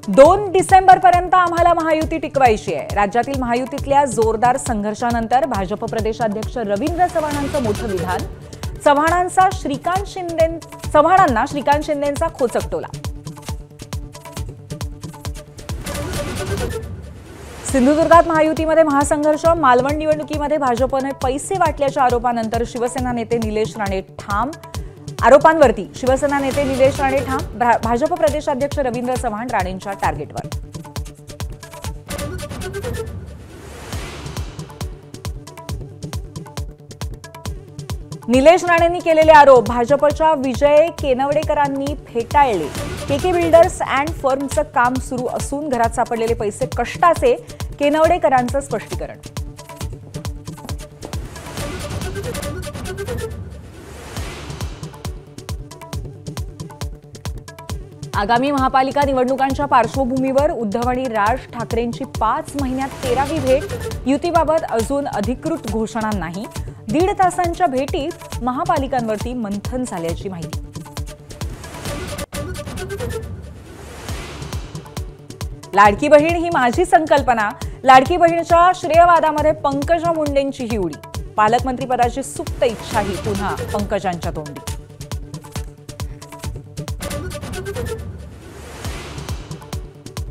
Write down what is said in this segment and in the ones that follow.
2 डिसेंबरपर्यंत आम्हाला महायुती टिकवायची आहे। राज्यातील महायुतीतल्या जोरदार संघर्षानंतर भाजप प्रदेशाध्यक्ष रवींद्र चव्हाणांचं मोठं विधान। चव्हाणांना श्रीकांत शिंदेंचा खोचक टोला। सिंधुदुर्गात महायुतीमध्ये महासंघर्ष। मालवण निवडणुकीमध्ये भाजपने पैसे वाटल्याच्या आरोपानंतर शिवसेना नेते निलेश राणे ठाम। आरोपांवरती शिवसेना नेते निलेश राणे ठाम। भाजप प्रदेशाध्यक्ष रवींद्र चव्हाण राणेंच्या टार्गेटवर। निलेश राणेंनी केलेले आरोप भाजपच्या विजय केनवडेकरांनी फेटाळले। केके बिल्डर्स अँड फर्मचं काम सुरू असून घरात सापडलेले पैसे कष्टाचे, केनवडेकरांचं स्पष्टीकरण। आगामी महापालिका निवडणुकांच्या पार्श्वभूमीवर उद्धव आणि राज ठाकरेंची 5 महिन्यात 13वी भेट। युतीबाबत अजून अधिकृत घोषणा नाही। 1.5 तासांच्या भेटीत महापालिकांवरती मंथन झाल्याची माहिती। लाडकी बहीण ही माझी संकल्पना। लाडकी बहीणच्या श्रेयवादामध्ये पंकजा मुंडेंची ही उडी। पालकमंत्रीपदाची सुप्त इच्छाही पुन्हा पंकजांच्या तोंडी।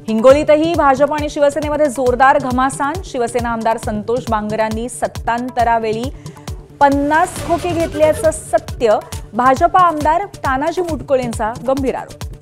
हिंगोलीतही भाजप आणि शिवसेनेमध्ये जोरदार घमासान। शिवसेना आमदार संतोष बांगरांनी सत्तांतरावेळी 50 खोके घेतल्याचं सत्य। भाजपा आमदार तानाजी मुटकुळेंचा गंभीर आरोप।